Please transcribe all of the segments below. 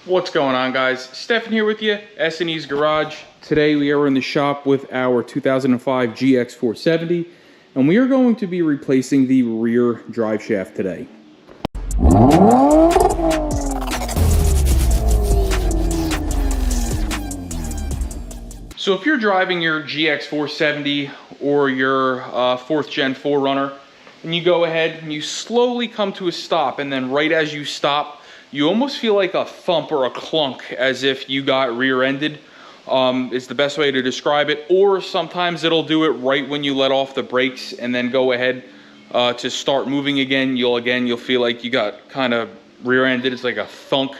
What's going on, guys? Stefan here with you, S&E's Garage. Today we are in the shop with our 2005 GX 470, and we are going to be replacing the rear drive shaft today. So if you're driving your GX 470 or your 4th Gen 4Runner, and you go ahead and you slowly come to a stop, and then right as you stop, you almost feel like a thump or a clunk, as if you got rear-ended, is the best way to describe it. Or sometimes it'll do it right when you let off the brakes and then go ahead to start moving again. You'll feel like you got kind of rear-ended. It's like a thunk.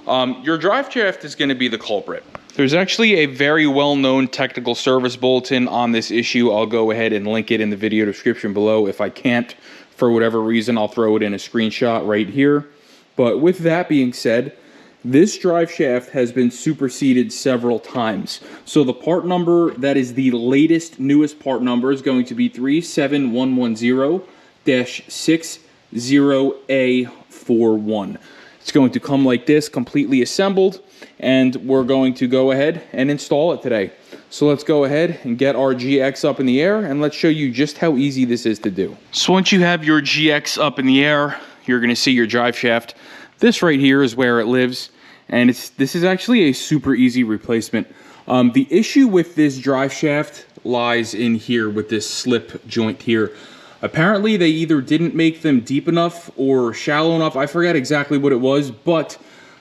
Your drive shaft is going to be the culprit. There's actually a very well-known technical service bulletin on this issue. I'll go ahead and link it in the video description below. If I can't, for whatever reason, I'll throw it in a screenshot right here. But with that being said, this drive shaft has been superseded several times. So the part number that is the latest, newest part number is going to be 37110-60A41. It's going to come like this, completely assembled, and we're going to go ahead and install it today. So let's go ahead and get our GX up in the air, and let's show you just how easy this is to do. So once you have your GX up in the air, you're going to see your drive shaft. This right here is where it lives, and this is actually a super easy replacement. The issue with this drive shaft lies in here with this slip joint here. Apparently they either didn't make them deep enough or shallow enough. I forget exactly what it was, but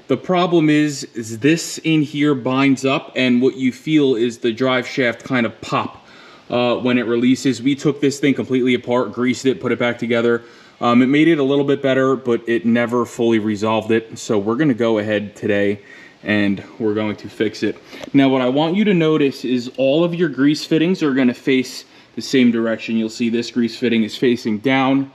the problem is this in here binds up, and what you feel is the drive shaft kind of pop when it releases. We took this thing completely apart, greased it, put it back together. It made it a little bit better, but it never fully resolved it. So we're going to go ahead today and we're going to fix it. Now, what I want you to notice is all of your grease fittings are going to face the same direction. You'll see this grease fitting is facing down.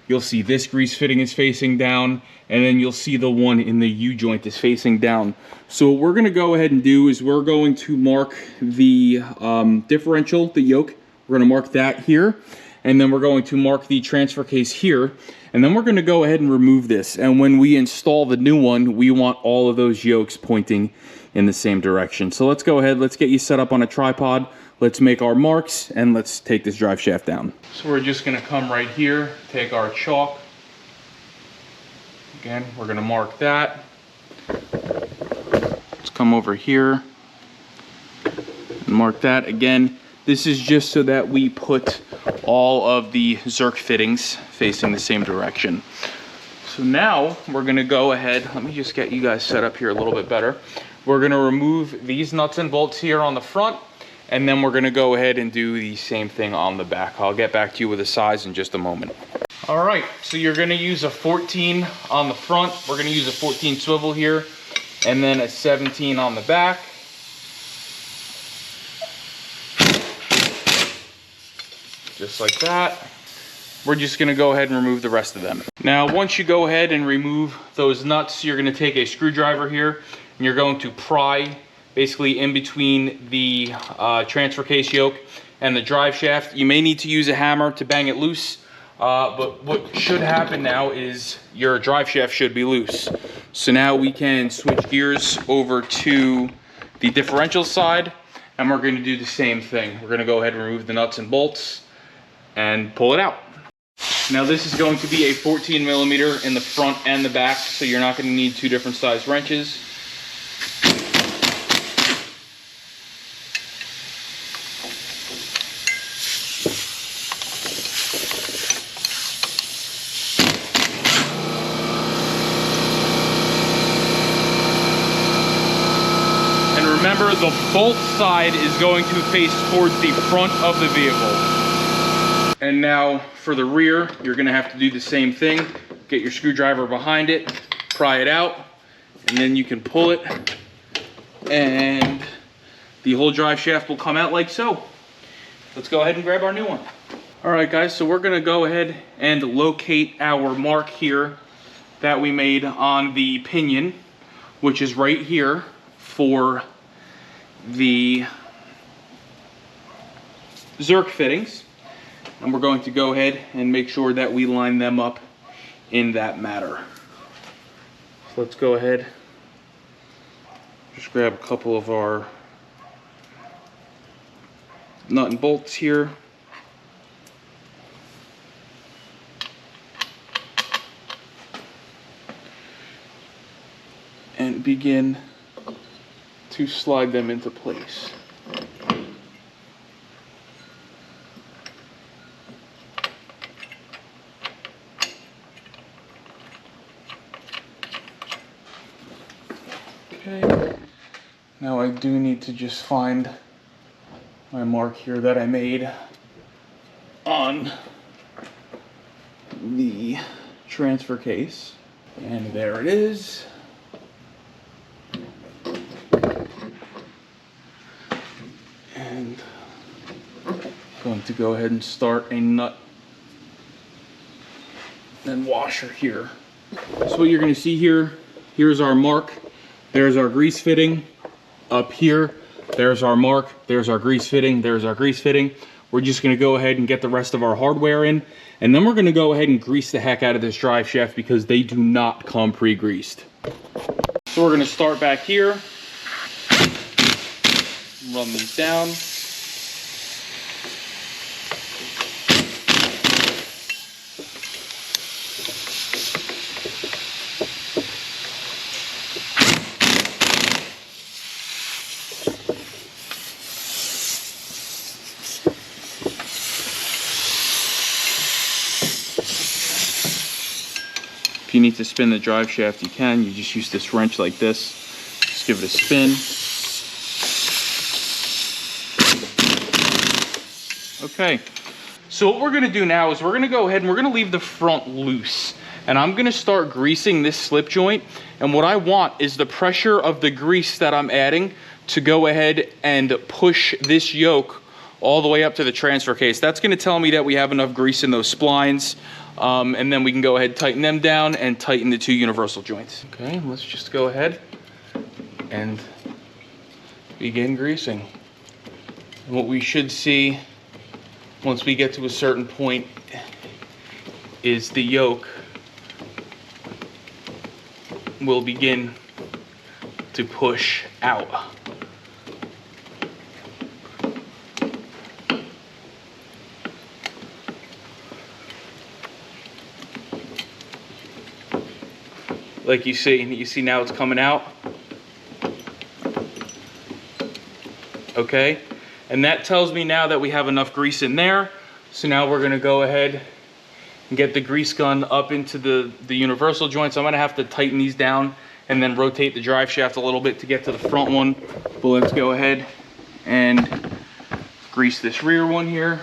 You'll see this grease fitting is facing down. And then you'll see the one in the U-joint is facing down. So what we're going to go ahead and do is we're going to mark the differential, the yoke. We're going to mark that here. And then we're going to mark the transfer case here, and then we're going to go ahead and remove this. And when we install the new one, we want all of those yokes pointing in the same direction. So let's go ahead, let's get you set up on a tripod, let's make our marks, and let's take this drive shaft down. So we're just going to come right here, take our chalk. Again, we're going to mark that. Let's come over here and mark that again. This is just so that we put all of the Zerk fittings facing the same direction. So now we're going to go ahead, let me just get you guys set up here a little bit better. We're going to remove these nuts and bolts here on the front, and then we're going to go ahead and do the same thing on the back. I'll get back to you with a size in just a moment. All right, so you're going to use a 14 on the front. We're going to use a 14 swivel here, and then a 17 on the back. Just like that. We're just going to go ahead and remove the rest of them. Now, once you go ahead and remove those nuts, you're going to take a screwdriver here, and you're going to pry basically in between the transfer case yoke and the drive shaft. You may need to use a hammer to bang it loose, but what should happen now is your drive shaft should be loose. So now we can switch gears over to the differential side, and we're going to do the same thing. We're going to go ahead and remove the nuts and bolts and pull it out. Now this is going to be a 14 millimeter in the front and the back, so you're not going to need two different size wrenches. And remember, the bolt side is going to face towards the front of the vehicle. And now for the rear, you're going to have to do the same thing. Get your screwdriver behind it, pry it out, and then you can pull it, and the whole drive shaft will come out like so. Let's go ahead and grab our new one. All right, guys, so we're going to go ahead and locate our mark here that we made on the pinion, which is right here for the Zerk fittings. And we're going to go ahead and make sure that we line them up in that matter. So let's go ahead Just grab a couple of our nut and bolts here. And begin to slide them into place. Okay, now I do need to just find my mark here that I made on the transfer case. And there it is. And I'm going to go ahead and start a nut and washer here. So what you're going to see here, here's our mark. There's our grease fitting. Up here, there's our mark. There's our grease fitting. There's our grease fitting. We're just going to go ahead and get the rest of our hardware in. And then we're going to go ahead and grease the heck out of this drive shaft because they do not come pre-greased. So we're going to start back here. Run these down. If you need to spin the drive shaft, you can. You just use this wrench like this. Just give it a spin. Okay, so what we're gonna do now is we're gonna go ahead and we're gonna leave the front loose. And I'm gonna start greasing this slip joint. And what I want is the pressure of the grease that I'm adding to go ahead and push this yoke all the way up to the transfer case. That's gonna tell me that we have enough grease in those splines. And then we can go ahead and tighten them down and tighten the two universal joints. Okay, let's just go ahead and begin greasing. And what we should see once we get to a certain point is the yoke will begin to push out. Like you see now it's coming out. Okay, and that tells me now that we have enough grease in there. So now we're gonna go ahead and get the grease gun up into the universal joints. I'm gonna have to tighten these down and then rotate the drive shaft a little bit to get to the front one. But let's go ahead and grease this rear one here.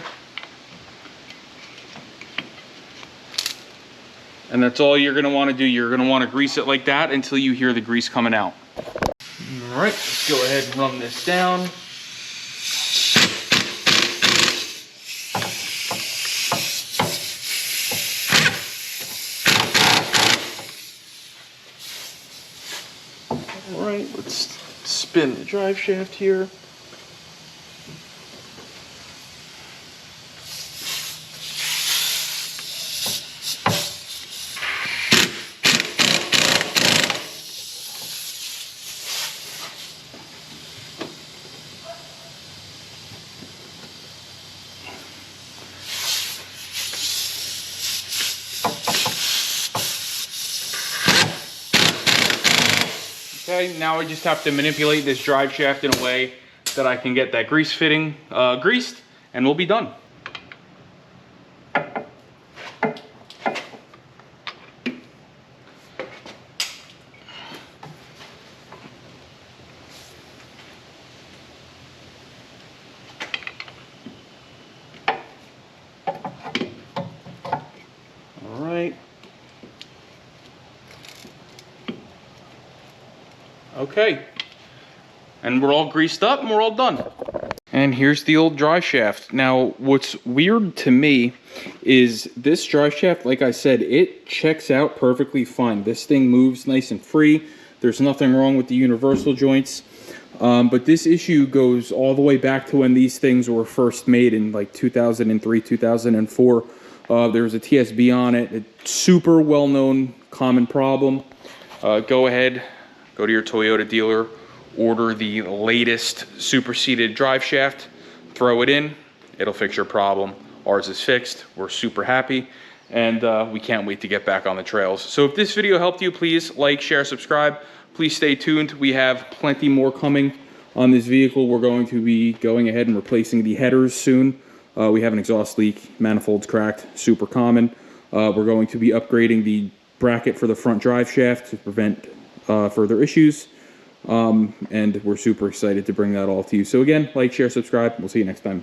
And that's all you're gonna wanna do. You're gonna wanna grease it like that until you hear the grease coming out. All right, let's go ahead and run this down. All right, let's spin the drive shaft here. Okay, now I just have to manipulate this drive shaft in a way that I can get that grease fitting greased, and we'll be done. All right. Okay, and we're all greased up and we're all done. And here's the old drive shaft. Now, what's weird to me is this drive shaft, like I said, it checks out perfectly fine. This thing moves nice and free. There's nothing wrong with the universal joints. But this issue goes all the way back to when these things were first made in like 2003, 2004. There was a TSB on it. It's super well-known, common problem. Go ahead. Go to your Toyota dealer order the latest superseded drive shaft, throw it in, it'll fix your problem. Ours is fixed, we're super happy, and we can't wait to get back on the trails. So if this video helped you, please like, share, subscribe. Please stay tuned. We have plenty more coming on this vehicle. We're going to be going ahead and replacing the headers soon. We have an exhaust leak, manifold's cracked, super common. We're going to be upgrading the bracket for the front drive shaft to prevent further issues. And we're super excited to bring that all to you. So again, like, share, subscribe. We'll see you next time.